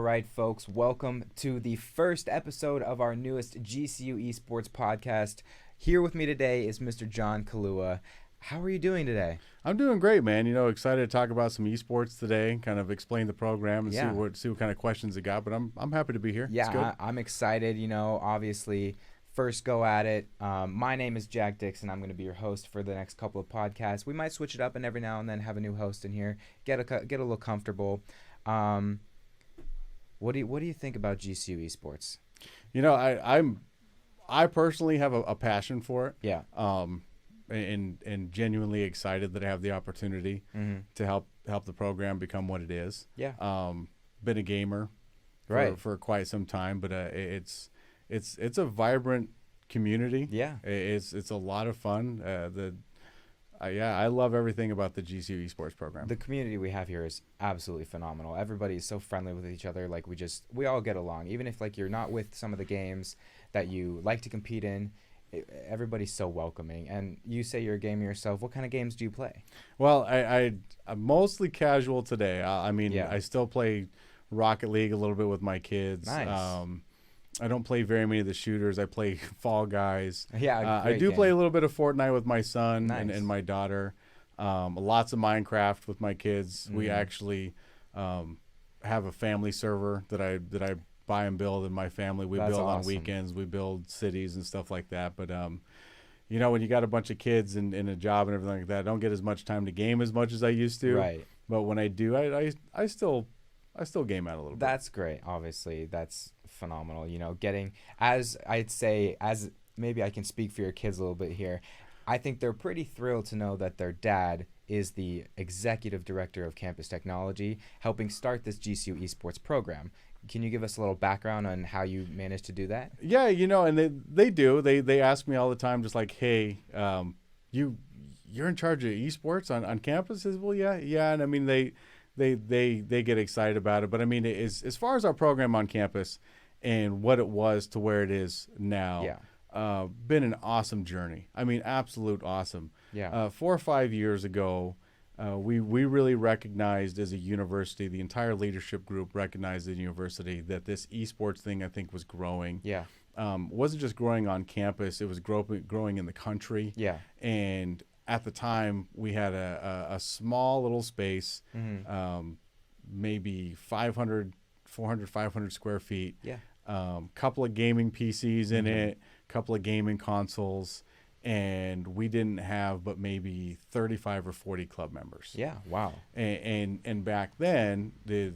right, folks. Welcome to the first episode of our newest GCU Esports podcast. Here with me today is Mr. John Kalua. How are you doing today? I'm doing great, man. Excited to talk about some esports today, kind of explain the program and see what kind of questions it got. But I'm happy to be here. Yeah, I'm excited. Obviously, first go at it. My name is Jack Dixon. I'm going to be your host for the next couple of podcasts. We might switch it up and every now and then have a new host in here. Get a little comfortable. What do you think about GCU Esports? I personally have a passion for it. Yeah. And genuinely excited that I have the opportunity to help the program become what it is. Yeah. Been a gamer for quite some time, but it's a vibrant community. Yeah. It's a lot of fun. I love everything about the GCU Esports program. The community we have here is absolutely phenomenal. Everybody is so friendly with each other. Like we all get along. Even if you're not with some of the games that you like to compete in, everybody's so welcoming. And you say you're a gamer yourself. What kind of games do you play? Well, I'm mostly casual today. I still play Rocket League a little bit with my kids. Nice. I don't play very many of the shooters. I play Fall Guys. Yeah, I do play a little bit of Fortnite with my son and my daughter. Lots of Minecraft with my kids. We actually have a family server that I buy and build in my family. We build on weekends. We build cities and stuff like that. But when you got a bunch of kids and a job and everything like that, I don't get as much time to game as much as I used to. Right. But when I do, I still game out a little bit. That's great. Obviously, that's phenomenal. Getting, as I'd say, as maybe I can speak for your kids a little bit here, I think they're pretty thrilled to know that their dad is the executive director of campus technology, helping start this GCU Esports program. Can you give us a little background on how you managed to do that? Yeah, and they do. They ask me all the time, just like, hey, you're in charge of esports on campus? I says, well, yeah. And I mean, they get excited about it. But I mean, as far as our program on campus and what it was to where it is now, been an awesome journey. I mean, absolute awesome. Yeah. 4 or 5 years ago, we really recognized as a university, the entire leadership group recognized as a university that this esports thing, I think, was growing. Yeah. Wasn't just growing on campus, it was growing in the country. Yeah. And at the time, we had a small little space, maybe 400, 500 square feet. Yeah. Couple of gaming PCs in it, couple of gaming consoles, and we didn't have but maybe 35 or 40 club members. Yeah. Wow. And back then, the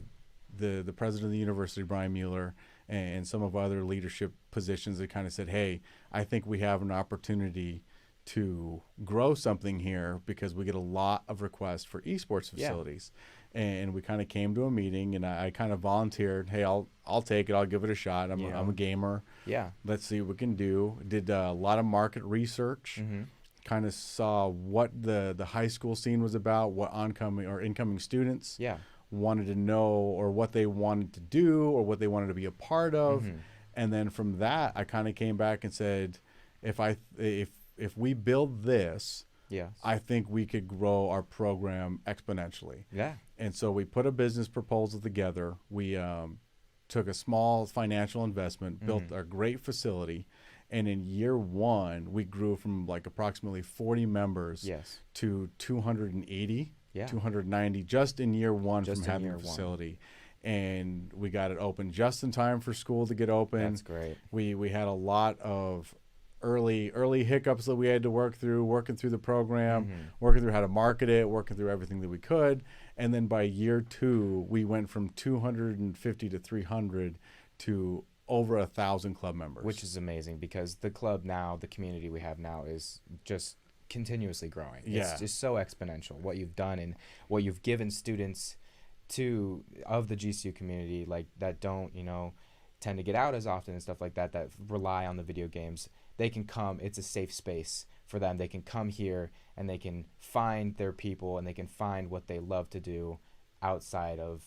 president of the university, Brian Mueller, and some of other leadership positions, that kind of said, hey, I think we have an opportunity to grow something here because we get a lot of requests for esports facilities. Yeah. And we kind of came to a meeting, and I kind of volunteered, hey, I'll take it. I'll give it a shot. I'm a gamer. Yeah. Let's see what we can do. Did a lot of market research. Kind of saw what the high school scene was about, what incoming students wanted to know, or what they wanted to do, or what they wanted to be a part of. And then from that, I kind of came back and said, if we build this, I think we could grow our program exponentially. Yeah. And so we put a business proposal together. We took a small financial investment, built a great facility, and in year one, we grew from like approximately 40 members to 280, 290 just in year one from having a facility. And we got it open just in time for school to get open. That's great. We had a lot of early hiccups that we had to work through, working through the program, working through how to market it, working through everything that we could. And then by year two, we went from 250 to 300 to over 1,000 club members. Which is amazing, because the club now, the community we have now, is just continuously growing. It's just so exponential, what you've done and what you've given students of the GCU community, like that don't, tend to get out as often and stuff like that rely on the video games. They can come, it's a safe space for them. They can come here and they can find their people, and they can find what they love to do outside of,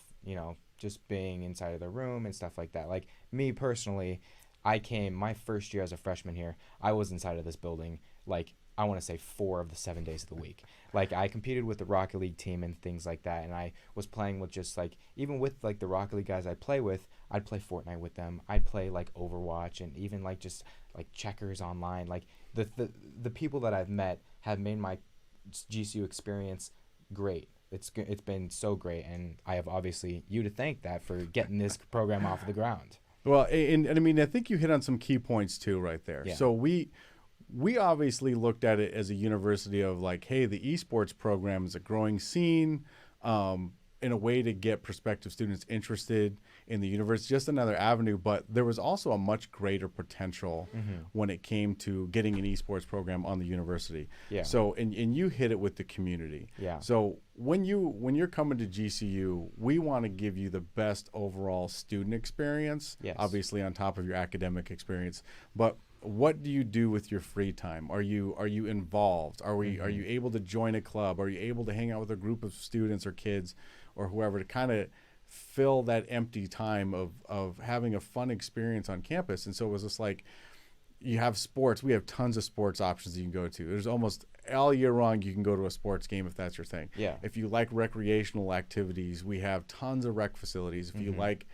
just being inside of their room and stuff like that. Like me personally, my first year as a freshman here, I was inside of this building like I want to say 4 of the 7 days of the week. Like I competed with the Rocket League team and things like that, and I was playing with just like, even with like the Rocket League guys I play with, I'd play Fortnite with them. I'd play like Overwatch and even like just like checkers online. Like the people that I've met have made my GCU experience great. It's been so great, and I have obviously you to thank that for getting this program off of the ground. Well, and I mean, I think you hit on some key points too right there. Yeah. So we obviously looked at it as a university of like, hey, the esports program is a growing scene, in a way to get prospective students interested in the university, just another avenue. But there was also a much greater potential when it came to getting an esports program on the university. Yeah. So, and you hit it with the community. Yeah. So when you're coming to GCU, we want to give you the best overall student experience, yes, obviously on top of your academic experience. But what do you do with your free time? Are you involved? Are you able to join a club? Are you able to hang out with a group of students or kids or whoever to kind of fill that empty time of having a fun experience on campus? And so it was just like, you have sports. We have tons of sports options you can go to. There's almost all year long you can go to a sports game if that's your thing. Yeah. If you like recreational activities, we have tons of rec facilities. If you like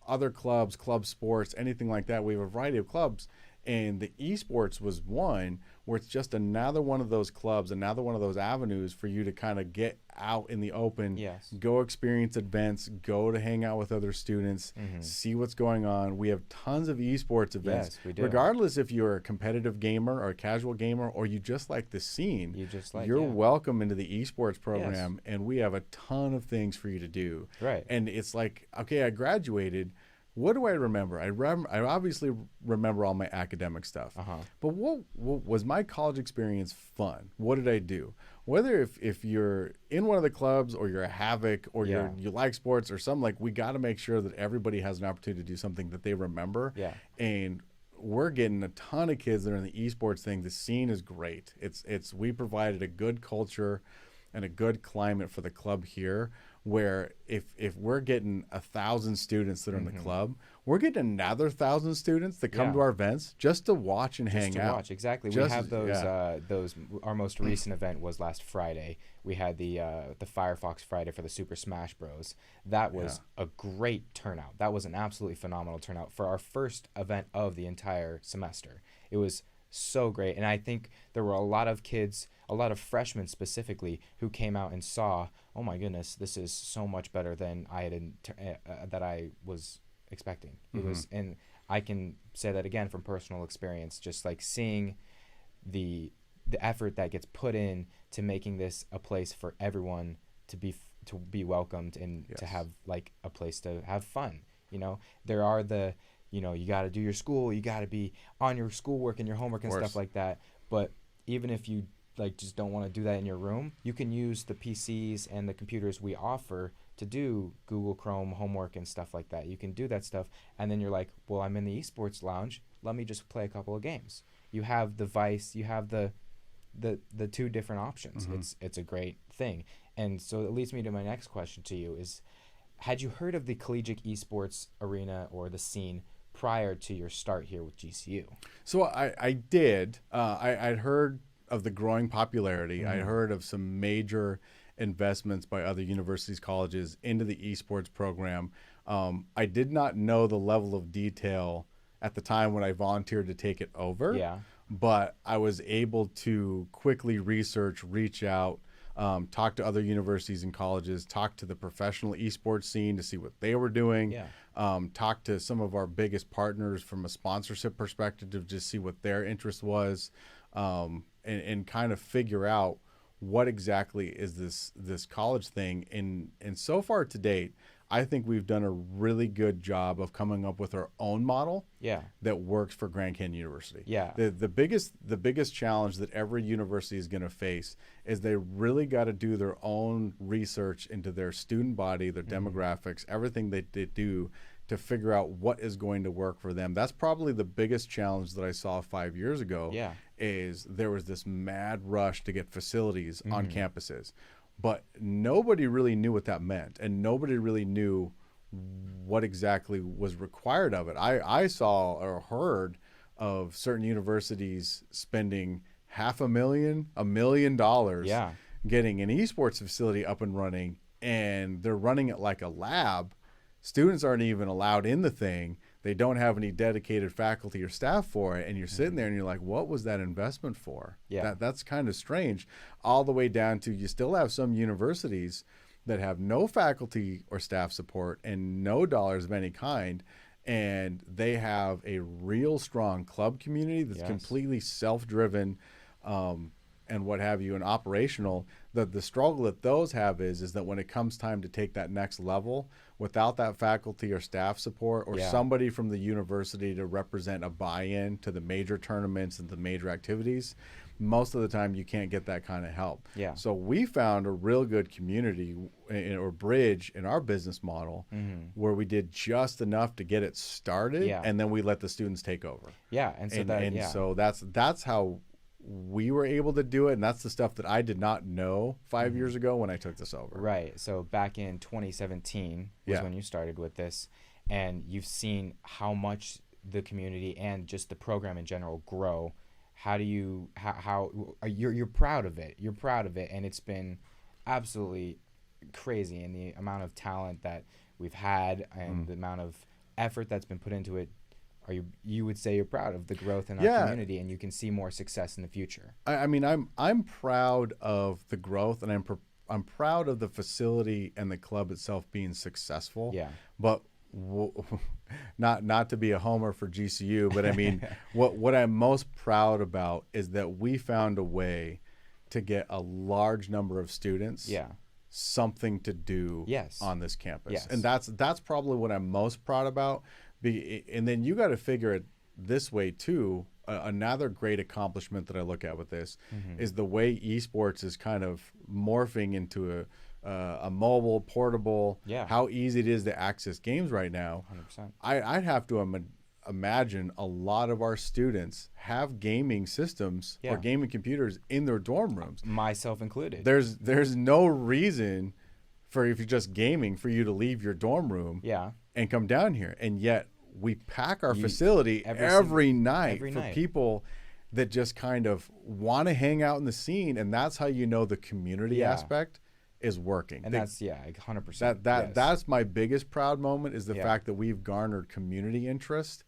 other clubs, club sports, anything like that, we have a variety of clubs. And the esports was one where it's just another one of those clubs, another one of those avenues for you to kind of get out in the open, yes, go experience events, go to hang out with other students, see what's going on. We have tons of esports events, yes, we do, regardless if you're a competitive gamer or a casual gamer or you just like the scene. You're welcome into the esports program, yes, and we have a ton of things for you to do. Right. And it's like, okay, I graduated. What do I remember? I obviously remember all my academic stuff. But what was my college experience fun? What did I do? Whether if you're in one of the clubs or you're a Havoc or you like sports or something, like, we got to make sure that everybody has an opportunity to do something that they remember. Yeah. And we're getting a ton of kids that are in the esports thing. The scene is great. We provided a good culture and a good climate for the club here, where if we're getting 1,000 students that are in the club, we're getting another 1,000 students that come to our events just to watch and hang out. Exactly. We have those. Our most recent event was last Friday. We had the Firefox Friday for the Super Smash Bros. That was a great turnout. That was an absolutely phenomenal turnout for our first event of the entire semester. It was so great, and I think there were a lot of kids, a lot of freshmen specifically, who came out and saw, oh my goodness, this is so much better than that I was expecting. It was, and I can say that again from personal experience, just like seeing the effort that gets put in to making this a place for everyone to be welcomed and to have like a place to have fun. You know, there are you got to do your school, you got to be on your schoolwork and your homework and stuff like that. But even if you like just don't want to do that in your room, you can use the PCs and the computers we offer to do Google Chrome homework and stuff like that. You can do that stuff, and then you're like, well, I'm in the esports lounge, let me just play a couple of games. You have the Vice, you have the two different options. It's a great thing. And so it leads me to my next question to you is, had you heard of the collegiate esports arena or the scene prior to your start here with GCU? So I did. I'd heard of the growing popularity. I heard of some major investments by other universities, colleges into the esports program. I did not know the level of detail at the time when I volunteered to take it over. Yeah. But I was able to quickly research, reach out, talk to other universities and colleges, talk to the professional esports scene to see what they were doing, talk to some of our biggest partners from a sponsorship perspective to just see what their interest was, and kind of figure out what exactly is this college thing. And so far to date, I think we've done a really good job of coming up with our own model that works for Grand Canyon University. Yeah. The biggest challenge that every university is going to face is they really got to do their own research into their student body, their demographics, everything they do to figure out what is going to work for them. That's probably the biggest challenge that I saw 5 years ago. Yeah. Is there was this mad rush to get facilities on campuses. But nobody really knew what that meant, and nobody really knew what exactly was required of it. I saw or heard of certain universities spending $500,000, $1 million getting an esports facility up and running, and they're running it like a lab. Students aren't even allowed in the thing. They don't have any dedicated faculty or staff for it, and you're sitting there and you're like, what was that investment for? That's kind of strange. All the way down to, you still have some universities that have no faculty or staff support and no dollars of any kind, and they have a real strong club community that's completely self-driven, and what have you, and operational. The struggle that those have is that when it comes time to take that next level, without that faculty or staff support or somebody from the university to represent a buy-in to the major tournaments and the major activities, most of the time you can't get that kind of help. So we found a real good community or bridge in our business model where we did just enough to get it started, and then we let the students take over. So that's how we were able to do it, and that's the stuff that I did not know 5 years ago when I took this over. Right. So back in 2017 was when you started with this, and you've seen how much the community and just the program in general grow. How do you you're proud of it? You're proud of it, and it's been absolutely crazy in the amount of talent that we've had and the amount of effort that's been put into it. You would say you're proud of the growth in our community, and you can see more success in the future. I mean, I'm proud of the growth, and I'm proud of the facility and the club itself being successful. But not to be a homer for GCU, but I mean, what I'm most proud about is that we found a way to get a large number of students something to do on this campus, and that's probably what I'm most proud about. And then you got to figure it this way too. Another great accomplishment that I look at with this is the way esports is kind of morphing into a mobile, portable, how easy it is to access games right now. 100%. I'd have to imagine a lot of our students have gaming systems or gaming computers in their dorm rooms. Myself included. There's no reason for, if you're just gaming, for you to leave your dorm room and come down here. And yet we pack our facility every night for people that just kind of want to hang out in the scene. And that's how you know the community aspect is working. And that's 100%. That's my biggest proud moment, is the fact that we've garnered community interest.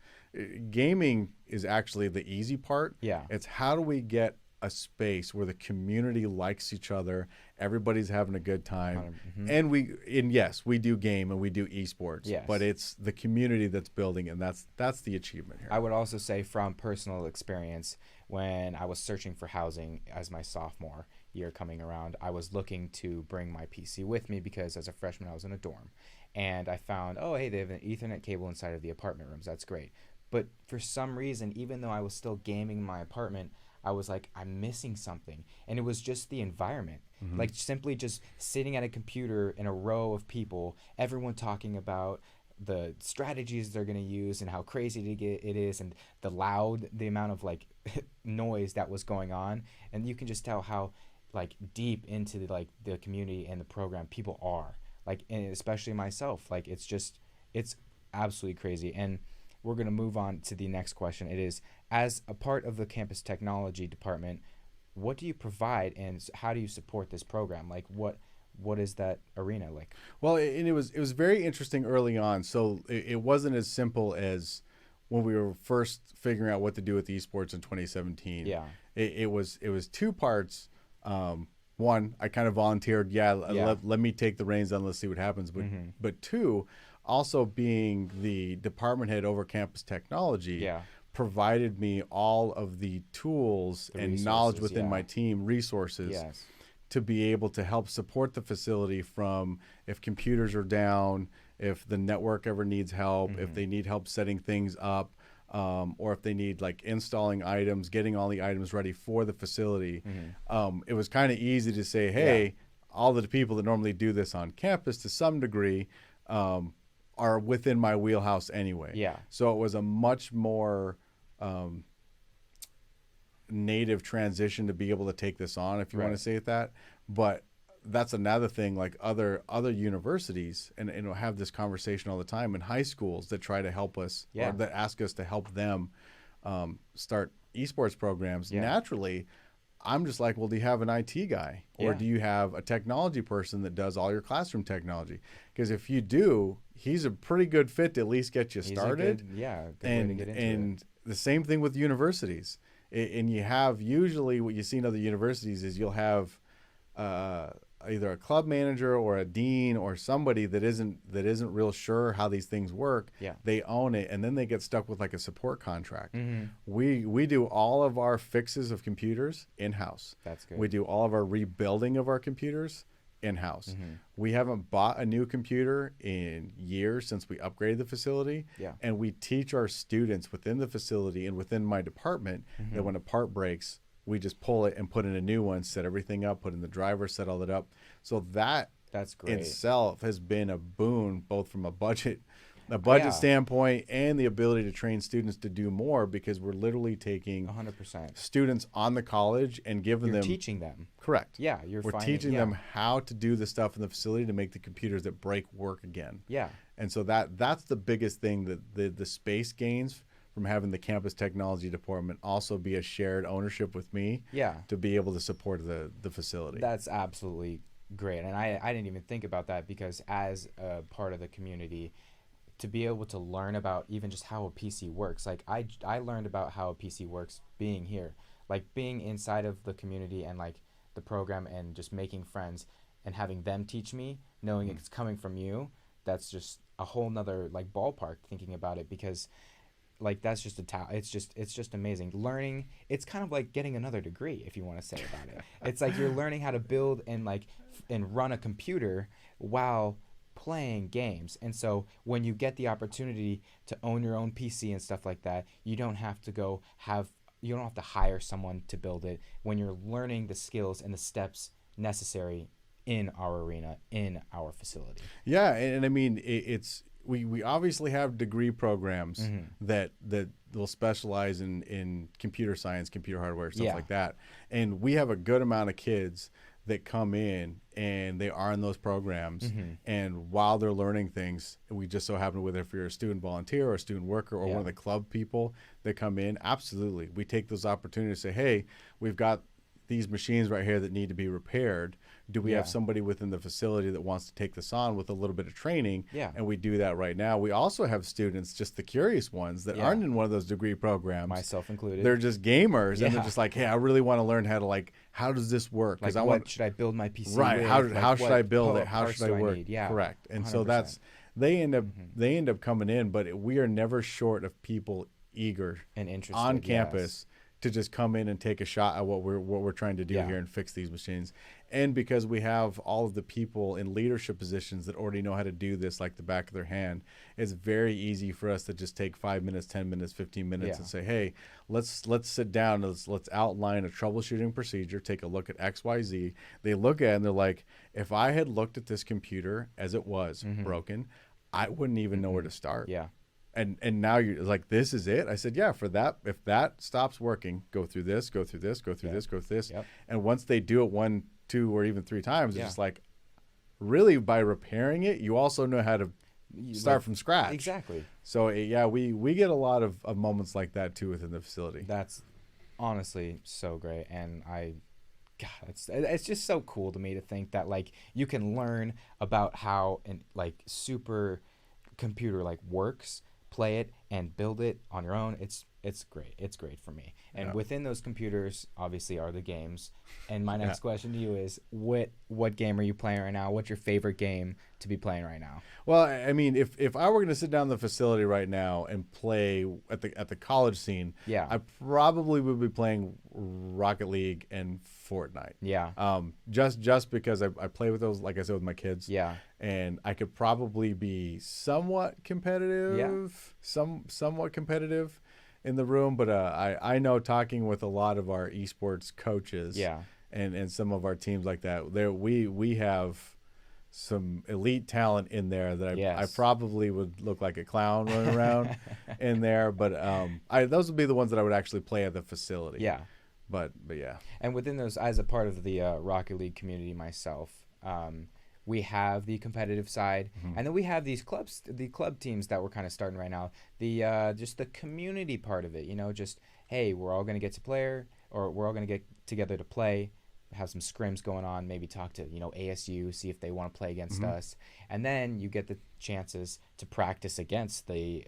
Gaming is actually the easy part. It's how do we get a space where the community likes each other, everybody's having a good time, and yes, we do game and we do esports, but it's the community that's building, and that's the achievement here. I would also say, from personal experience, when I was searching for housing as my sophomore year coming around, I was looking to bring my PC with me because as a freshman I was in a dorm, and I found, oh hey, they have an Ethernet cable inside of the apartment rooms. That's great. But for some reason, even though I was still gaming in my apartment, I was like, I'm missing something. And it was just the environment. Like simply just sitting at a computer in a row of people, everyone talking about the strategies they're going to use and how crazy it is, and the amount of like noise that was going on. And you can just tell how like deep into the community and the program people are, like, and especially myself. Like, it's absolutely crazy. And we're going to move on to the next question. It is, as a part of the campus technology department, what do you provide and how do you support this program? Like, what is that arena like? Well, and it was very interesting early on. So it wasn't as simple as when we were first figuring out what to do with esports in 2017. It was two parts. One, I kind of volunteered. Let me take the reins on. Let's see what happens. But two, also being the department head over campus technology, provided me all of the tools and knowledge within my team, resources, to be able to help support the facility from if computers are down, if the network ever needs help, if they need help setting things up, or if they need like installing items, getting all the items ready for the facility. It was kind of easy to say, hey, all the people that normally do this on campus to some degree are within my wheelhouse anyway. So it was a much more native transition to be able to take this on, if you want to say it that. But that's another thing, like other universities, and have this conversation all the time in high schools that try to help us, or that ask us to help them start esports programs. Naturally, I'm just like, well, do you have an IT guy, or do you have a technology person that does all your classroom technology? Because if you do, he's a pretty good fit to at least get you started. Good way to get into it. The same thing with universities. And you have, usually what you see in other universities is you'll have either a club manager or a dean or somebody that isn't real sure how these things work. Yeah. They own it, and then they get stuck with like a support contract. We do all of our fixes of computers in-house. That's good. We do all of our rebuilding of our computers in-house. We haven't bought a new computer in years since we upgraded the facility. Yeah. And we teach our students within the facility and within my department that when a part breaks, we just pull it and put in a new one, set everything up, put in the driver, set all that up. So that's great. Itself has been a boon, both from a budget standpoint and the ability to train students to do more, because we're literally taking 100% students on the college and giving them teaching them. Correct. Yeah, we're teaching them how to do the stuff in the facility to make the computers that break work again. Yeah. And so that's the biggest thing, that the space gains from having the campus technology department also be a shared ownership with me. Yeah. To be able to support the facility. That's absolutely great. And I didn't even think about that, because as a part of the community, to be able to learn about even just how a PC works, like I learned about how a PC works being here, like being inside of the community and like the program, and just making friends and having them teach me, knowing it's coming from you. That's just a whole nother like ballpark thinking about it, because like that's just it's just amazing. Learning, it's kind of like getting another degree, if you want to say about it. It's like you're learning how to build and run a computer while playing games. And so when you get the opportunity to own your own PC and stuff like that, you don't have to hire someone to build it, when you're learning the skills and the steps necessary in our arena, in our facility. Yeah, and I mean, we obviously have degree programs that will specialize in computer science, computer hardware, stuff like that. And we have a good amount of kids that come in and they are in those programs, and while they're learning things, we just so happen, whether if you're a student volunteer or a student worker or one of the club people that come in, absolutely, we take those opportunities to say, hey, we've got these machines right here that need to be repaired. Do we have somebody within the facility that wants to take this on with a little bit of training? Yeah. And we do that right now. We also have students, just the curious ones that aren't in one of those degree programs. Myself included. They're just gamers, and they're just like, hey, I really want to learn how to how does this work? Like, should I build my PC right. with? How should I build it? How should I work? Yeah. Correct. And 100%. so they end up coming in, but we are never short of people eager and interested on campus to just come in and take a shot at what we're trying to do here and fix these machines. And because we have all of the people in leadership positions that already know how to do this like the back of their hand, it's very easy for us to just take 5 minutes, 10 minutes, 15 minutes and say, hey, let's sit down, let's outline a troubleshooting procedure, take a look at XYZ. They look at it and they're like, if I had looked at this computer as it was broken, I wouldn't even know where to start. Yeah. And now you're like, this is it? I said, yeah, for that, if that stops working, go through this, go through this, go through this, go through this. Yep. And once they do it 1, 2, or even 3 times, it's just like, really, by repairing it, you also know how to start from scratch. Exactly. So, we get a lot of moments like that, too, within the facility. That's honestly so great. And it's just so cool to me to think that, like, you can learn about how an, like, super computer, like, works, play it and build it on your own. It's great. It's great for me. And within those computers, obviously, are the games. And my next question to you is, what game are you playing right now? What's your favorite game to be playing right now? Well, I mean, if I were going to sit down in the facility right now and play at the college scene, I probably would be playing Rocket League and Fortnite. Yeah. Just because I play with those, like I said, with my kids. Yeah. And I could probably be somewhat competitive. Yeah. Somewhat competitive in the room, but I know, talking with a lot of our esports coaches, and some of our teams like that, we have some elite talent in there that I probably would look like a clown running around in there, but those would be the ones that I would actually play at the facility. Yeah. But yeah. And within those, as a part of the Rocket League community myself, we have the competitive side, and then we have these clubs, the club teams that we're kind of starting right now. The just the community part of it, just, hey, we're all going to get together to play, have some scrims going on, maybe talk to, ASU, see if they want to play against us. And then you get the chances to practice against the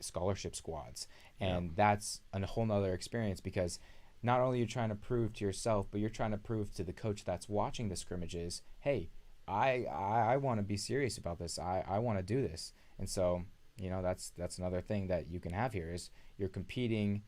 scholarship squads. And that's a whole nother experience, because not only are you trying to prove to yourself, but you're trying to prove to the coach that's watching the scrimmages, hey, I want to be serious about this. I want to do this. And so, that's another thing that you can have here is you're competing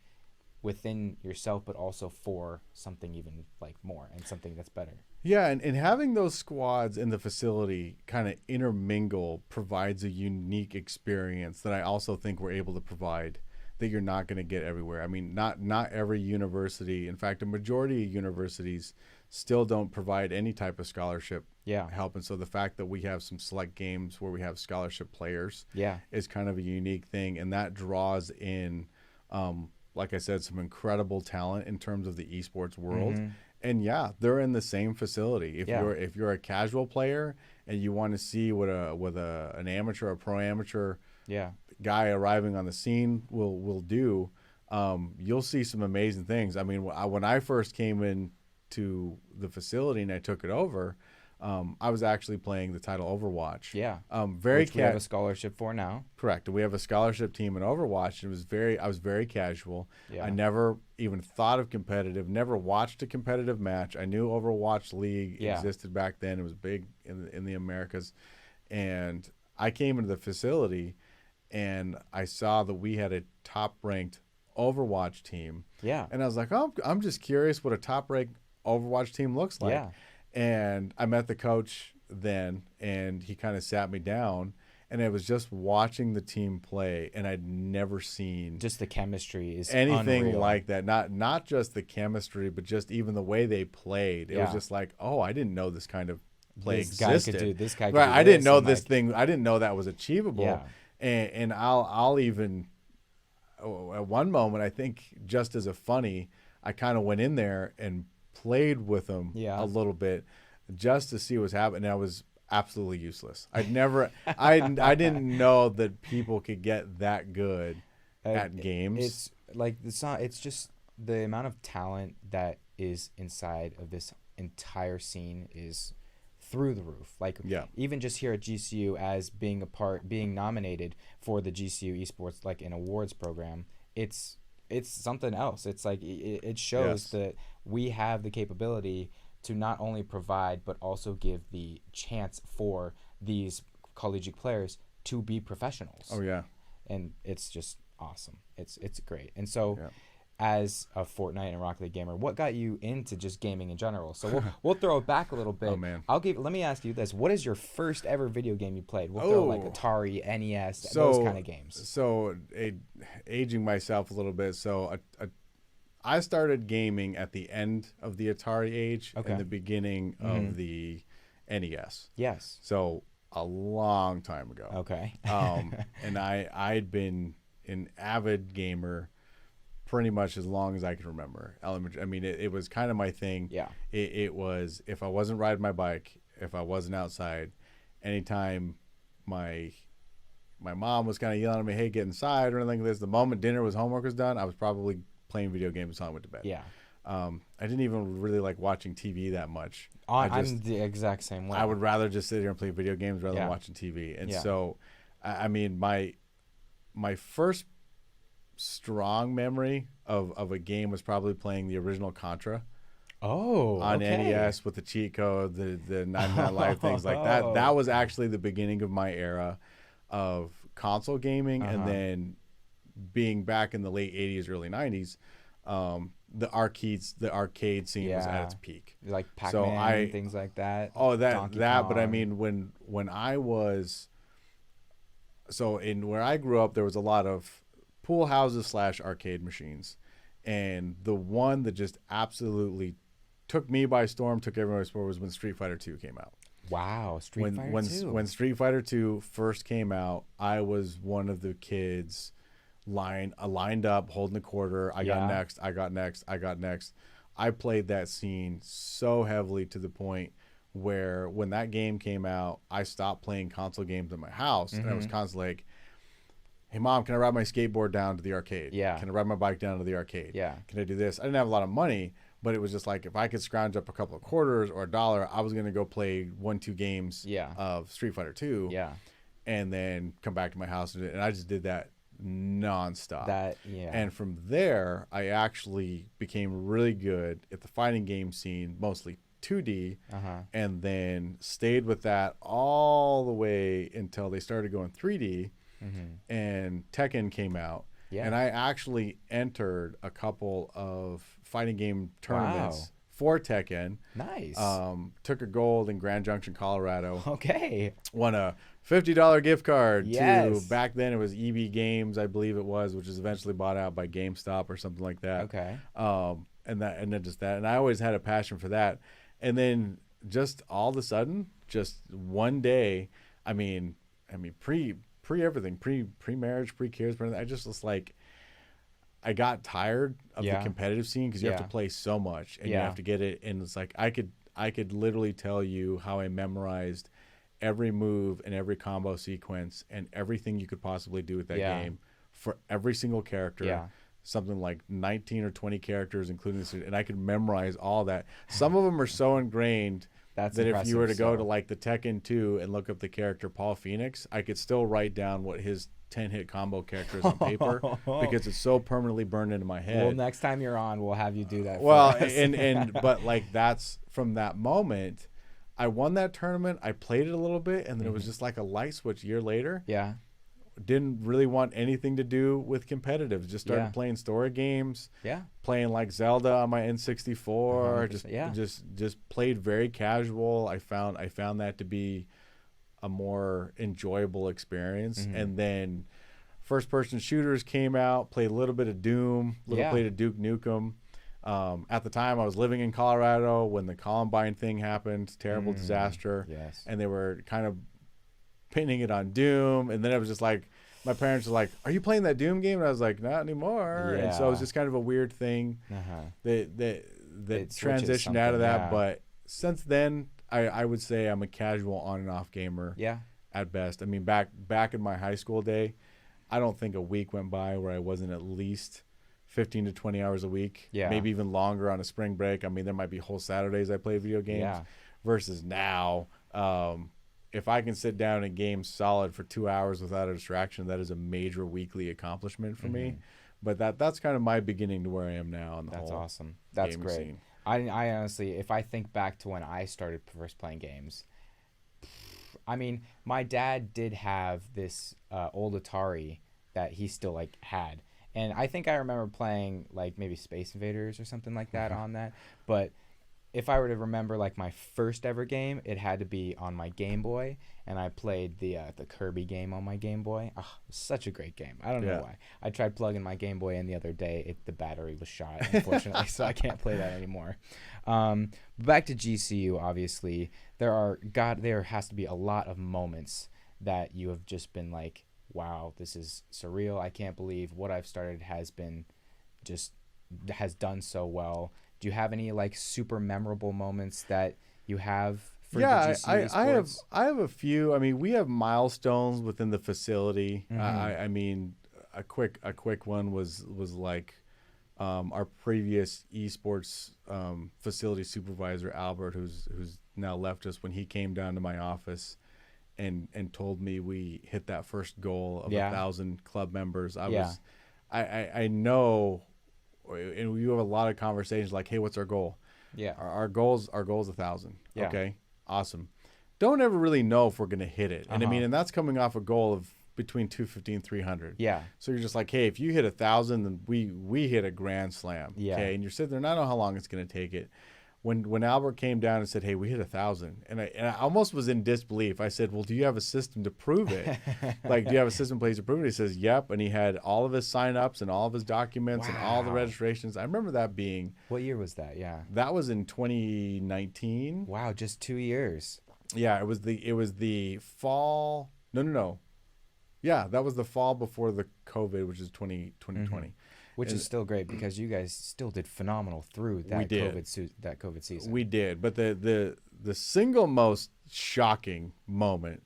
within yourself, but also for something even more and something that's better. Yeah, and having those squads in the facility kind of intermingle provides a unique experience that I also think we're able to provide that you're not going to get everywhere. I mean, not every university, in fact, a majority of universities still don't provide any type of scholarship help. And so the fact that we have some select games where we have scholarship players is kind of a unique thing. And that draws in, like I said, some incredible talent in terms of the esports world. And they're in the same facility. If you're a casual player and you want to see what an amateur or pro amateur guy arriving on the scene will do, you'll see some amazing things. I mean, when I first came in to the facility and I took it over, I was actually playing the title Overwatch. Which we have a scholarship for now. Correct. We have a scholarship team in Overwatch. I was very casual. I never even thought of competitive, never watched a competitive match. I knew Overwatch League existed back then. It was big in the Americas. And I came into the facility and I saw that we had a top-ranked Overwatch team. And I was like, oh, I'm just curious what a top-ranked Overwatch team looks like. And I met the coach then, and he kind of sat me down, and I was just watching the team play, and I'd never seen just the chemistry is anything unreal. Like that. Not just the chemistry, but just even the way they played. It was just like, oh, I didn't know this kind of play existed. This guy could right. do I didn't this, know this thing. I didn't know that was achievable. And I'll even at one moment, I think just as a funny, I kind of went in there and played with them a little bit just to see what's happening. I was absolutely useless. I didn't know that people could get that good at games. It's just the amount of talent that is inside of this entire scene is through the roof. Even just here at GCU as being nominated for the GCU Esports an awards program, it's something else. It's it shows that we have the capability to not only provide but also give the chance for these collegiate players to be professionals. And it's just awesome. It's great. And so as a Fortnite and Rocket League gamer, what got you into just gaming in general? So we'll throw it back a little bit. Oh man. Let me ask you this. What is your first ever video game you played? We'll throw Atari, NES, those kind of games. So aging myself a little bit. So I started gaming at the end of the Atari age and the beginning of the NES. Yes. So a long time ago. Okay. And I'd been an avid gamer pretty much as long as I can remember. Elementary. I mean, it was kind of my thing. It was, if I wasn't riding my bike, if I wasn't outside, anytime my mom was kind of yelling at me, hey, get inside or anything like this, the moment homework was done, I was probably playing video games until I went to bed. I didn't even really like watching TV that much. I'm the exact same way. I would rather just sit here and play video games rather than watching TV. And so, I mean, my first strong memory of a game was probably playing the original Contra. On NES with the cheat code, the 99 life, things like that. That was actually the beginning of my era of console gaming, and then being back in the late 80s, early 90s, the arcade scene was at its peak. Like Pac-Man, things like that. But I mean, when I was, in where I grew up, there was a lot of pool houses / arcade machines, and the one that just absolutely took me by storm, took everyone by storm, was when Street Fighter 2 came out. Wow, Street Fighter 2. When Street Fighter 2 first came out, I was one of the kids lined up, holding the quarter. I got next. I played that scene so heavily to the point where when that game came out, I stopped playing console games at my house, and I was constantly like, hey, Mom, can I ride my skateboard down to the arcade? Can I ride my bike down to the arcade? Can I do this? I didn't have a lot of money, But it was just like if I could scrounge up a couple of quarters or $1, I was going to go play 1-2 games of Street Fighter 2. Yeah. And then come back to my house and I just did that nonstop. Yeah. And from there, I actually became really good at the fighting game scene, mostly 2D, and then stayed with that all the way until they started going 3D, and Tekken came out. Yeah. And I actually entered a couple of fighting game tournaments for Tekken. Nice. Took a gold in Grand Junction, Colorado. Okay. Won a $50 gift card to, back then it was EB Games, I believe it was, which was eventually bought out by GameStop or something like that. Okay. And then just that. And I always had a passion for that. And then just all of a sudden, just one day, I mean, pre everything, pre-marriage, pre-kids, I just was like, I got tired of the competitive scene because you have to play so much and you have to get it. And it's like, I could literally tell you how I memorized every move and every combo sequence and everything you could possibly do with that game for every single character. Yeah. Something like 19 or 20 characters, including this, and I could memorize all that. Some of them are so ingrained that if you were to go to like the Tekken 2 and look up the character Paul Phoenix, I could still write down what his 10-hit combo character is on paper because it's so permanently burned into my head. Well, next time you're on, we'll have you do that. Well, but like that's from that moment, I won that tournament. I played it a little bit, and then it was just like a light switch. A year later, didn't really want anything to do with competitive. Just started playing story games. Yeah. Playing like Zelda on my N64. Just played very casual. I found that to be a more enjoyable experience. And then first person shooters came out, played a little bit of Doom, played of Duke Nukem. At the time I was living in Colorado when the Columbine thing happened, terrible disaster. Yes. And they were kind of pinning it on Doom, and then it was just like my parents were like, "Are you playing that Doom game?" And I was like, "Not anymore." And so it was just kind of a weird thing that transitioned out of that. But since then, I would say I'm a casual on and off gamer. Yeah. At best, I mean, back in my high school day, I don't think a week went by where I wasn't at least 15 to 20 hours a week. Yeah. Maybe even longer on a spring break. I mean, there might be whole Saturdays I play video games. Yeah. Versus now. If I can sit down and game solid for 2 hours without a distraction, that is a major weekly accomplishment for me. But that's kind of my beginning to where I am now. That's awesome. That's great. Scene. I honestly, if I think back to when I started first playing games, I mean, my dad did have this old Atari that he still like had, and I think I remember playing like maybe Space Invaders or something like that on that, but. If I were to remember like my first ever game, it had to be on my Game Boy, and I played the Kirby game on my Game Boy. Oh, it was such a great game. I don't know why. I tried plugging my Game Boy in the other day. The battery was shot, unfortunately, so I can't play that anymore. Back to GCU, obviously, there has to be a lot of moments that you have just been like, wow, this is surreal. I can't believe what I've started has done so well. Do you have any like super memorable moments that you have for the GCU Esports? I have a few. I mean, we have milestones within the facility. I mean, a quick one was like our previous esports facility supervisor Albert, who's now left us, when he came down to my office and told me we hit that first goal of 1,000 club members. I know. And we have a lot of conversations like, hey, what's our goal? Yeah. Our goal's 1,000. Yeah. Okay. Awesome. Don't ever really know if we're going to hit it. And I mean, and that's coming off a goal of between 250 and 300. Yeah. So you're just like, hey, if you hit 1,000, then we hit a grand slam. Yeah. Okay. And you're sitting there, and I don't know how long it's going to take it. When Albert came down and said, hey, we hit 1,000, and I almost was in disbelief. I said, well, do you have a system to prove it? Like, do you have a system in place to prove it? He says, yep. And he had all of his sign-ups and all of his documents and all the registrations. I remember that being... What year was that? Yeah. That was in 2019. Wow, just 2 years. Yeah, it was the fall... No. Yeah, that was the fall before the COVID, which is 2020. Which is still great because you guys still did phenomenal through that COVID season. We did, but the single most shocking moment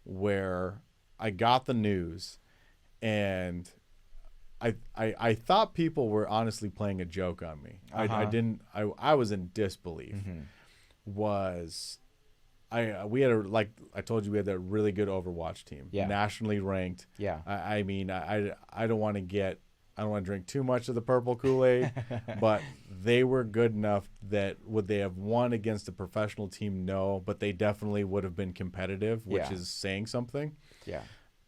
where I got the news and I thought people were honestly playing a joke on me. I was in disbelief. Was we had like I told you, we had that really good Overwatch team, nationally ranked. I mean, I don't want to drink too much of the purple Kool-Aid, but they were good enough that would they have won against a professional team? No, but they definitely would have been competitive, which is saying something.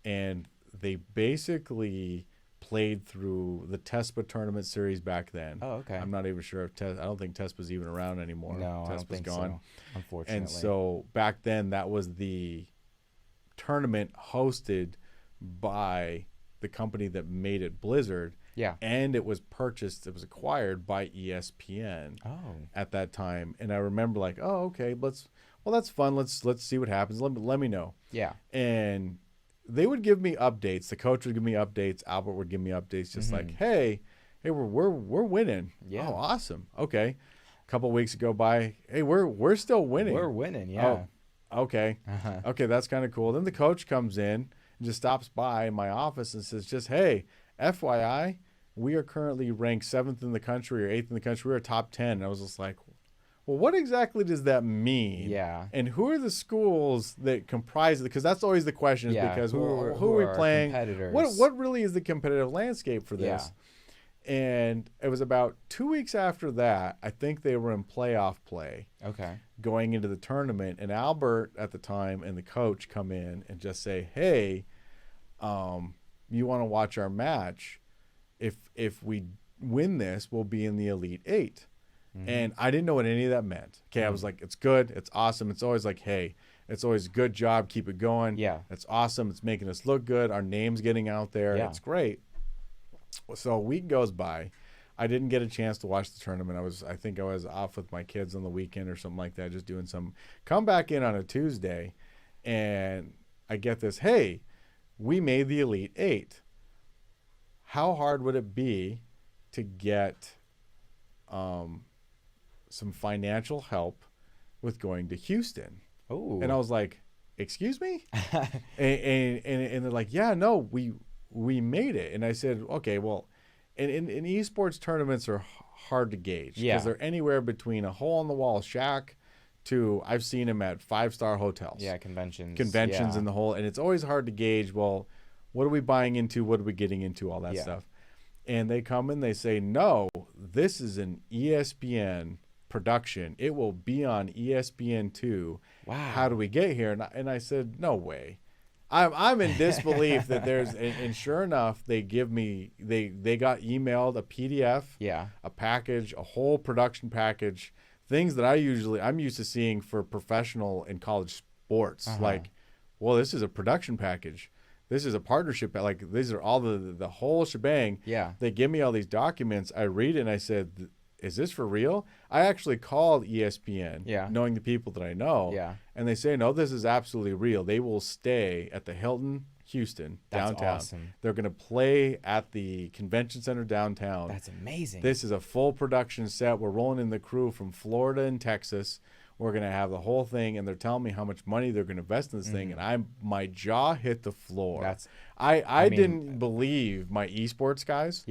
And they basically played through the TESPA tournament series back then. Oh, okay. I'm not even sure if I don't think TESPA's even around anymore. No, I don't think gone. So, unfortunately. And so back then, that was the tournament hosted by the company that made it, Blizzard. And it was acquired by ESPN at that time. And I remember like, oh, okay, that's fun. Let's see what happens. Let me know. And they would give me updates. The coach would give me updates. Albert would give me updates, just like, hey, we're winning. Oh, awesome. Okay. A couple of weeks go by. Hey, we're still winning. We're winning. Oh, okay. Okay, that's kind of cool. Then the coach comes in and just stops by my office and says, just, hey, FYI, we are currently ranked 7th in the country or 8th in the country. We're top 10. And I was just like, well, what exactly does that mean? And who are the schools that comprise it? Because that's always the question, is because who are we playing? What really is the competitive landscape for this? And it was about 2 weeks after that, I think they were in playoff play. Going into the tournament. And Albert at the time and the coach come in and just say, hey, you want to watch our match? If we win this, we'll be in the Elite Eight. And I didn't know what any of that meant. Okay, I was like, it's good, it's awesome. It's always like, hey, it's always good job, keep it going. It's awesome. It's making us look good. Our name's getting out there. It's great. So a week goes by. I didn't get a chance to watch the tournament. I think I was off with my kids on the weekend or something like that, just doing some. Come back in on a Tuesday, and I get this, hey, we made the Elite Eight. How hard would it be to get some financial help with going to Houston? And I was like, excuse me? and they're like, yeah, no, we made it. And I said, okay, well, and esports tournaments are hard to gauge because they're anywhere between a hole in the wall shack to, I've seen them at 5-star hotels. Conventions in the whole, and it's always hard to gauge, well, what are we buying into? What are we getting into? All that stuff. And they come and they say, no, this is an ESPN production. It will be on ESPN2. Wow. How do we get here? And I said, no way. I'm in disbelief that there's, and sure enough, they give me, they got emailed a PDF, a package, a whole production package, things that I'm used to seeing for professional and college sports. Like, well, this is a production package. This is a partnership. Like, these are all the whole shebang. They give me all these documents. I read it and I said, is this for real? I actually called ESPN, knowing the people that I know. And they say, no, this is absolutely real. They will stay at the Hilton Houston downtown. That's awesome. They're going to play at the convention center downtown. That's amazing. This is a full production set. We're rolling in the crew from Florida and Texas. We're going to have the whole thing, and they're telling me how much money they're going to invest in this thing, and my jaw hit the floor. I didn't believe my esports guys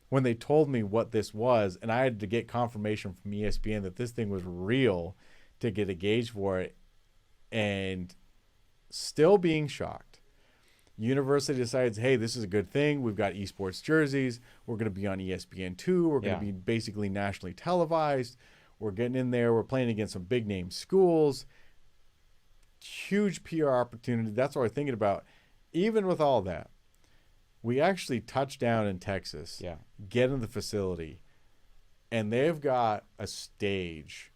when they told me what this was, and I had to get confirmation from ESPN that this thing was real to get a gauge for it, and still being shocked. University decides, hey, this is a good thing. We've got esports jerseys. We're going to be on ESPN2. We're going to be basically nationally televised. We're getting in there. We're playing against some big name schools. Huge PR opportunity. That's what we're thinking about. Even with all that, we actually touch down in Texas, get in the facility, and they've got a stage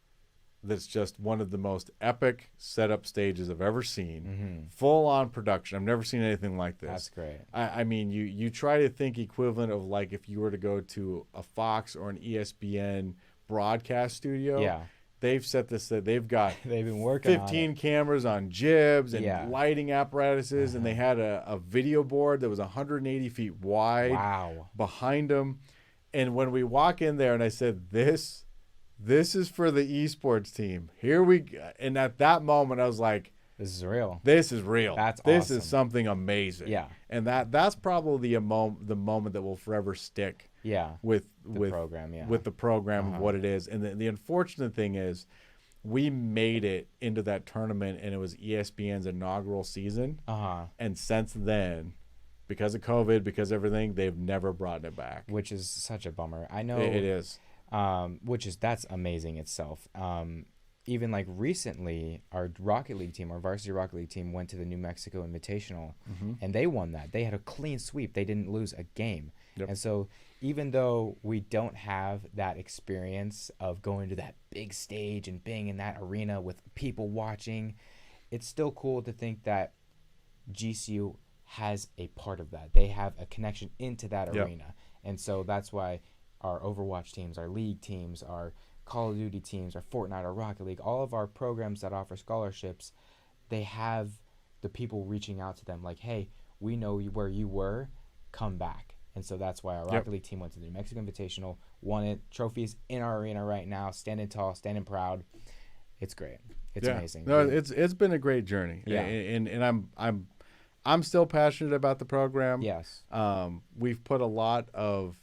that's just one of the most epic setup stages I've ever seen. Full on production. I've never seen anything like this. That's great. I mean, you try to think equivalent of like if you were to go to a Fox or an ESPN broadcast studio. They've set this. They've been working 15 cameras on jibs and lighting apparatuses, and they had a video board that was 180 feet wide behind them. And when we walk in there, and I said, this is for the esports team. Here we go. And at that moment, I was like, This is real. This is real. That's this awesome. is something amazing. Yeah. And that's probably the moment that will forever stick. Yeah. With the program. Yeah. With the program of what it is. And the unfortunate thing is, we made it into that tournament, and it was ESPN's inaugural season. And since then, because of COVID, because of everything, they've never brought it back. Which is such a bummer. I know it is. That's amazing itself. Even like recently, our Rocket League team, our varsity Rocket League team, went to the New Mexico Invitational, and they won that. They had a clean sweep. They didn't lose a game. And so even though we don't have that experience of going to that big stage and being in that arena with people watching, it's still cool to think that GCU has a part of that. They have a connection into that arena. And so that's why our Overwatch teams, our League teams, our Call of Duty teams, our Fortnite, our Rocket League, all of our programs that offer scholarships, they have the people reaching out to them like, hey, we know where you were, come back. And so that's why our Rocket League team went to the New Mexico Invitational, won it, trophies in our arena right now, standing tall, standing proud. It's great. It's amazing. No, it's been a great journey. Yeah. And I'm still passionate about the program. Yes. We've put a lot of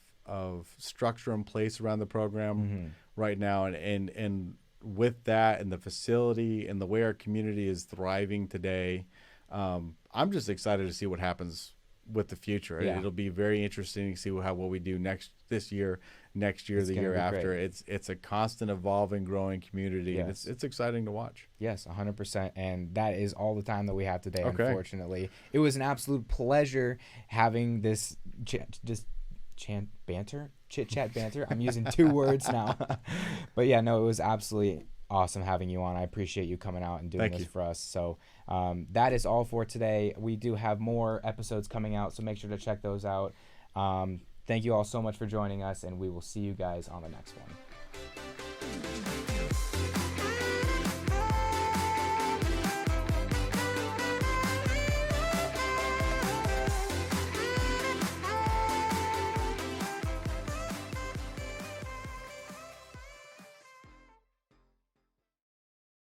structure in place around the program right now, and with that and the facility and the way our community is thriving today, I'm just excited to see what happens with the future. It'll be very interesting to see what we do this year, next year, the year after. Great. It's a constant evolving, growing community, and it's exciting to watch. Yes, 100%, and that is all the time that we have today. Unfortunately, it was an absolute pleasure having this chit chat banter. I'm using two words now, but yeah, no, it was absolutely awesome having you on. I appreciate you coming out and doing this for us. So that is all for today. We do have more episodes coming out, so make sure to check those out. Thank you all so much for joining us, and we will see you guys on the next one.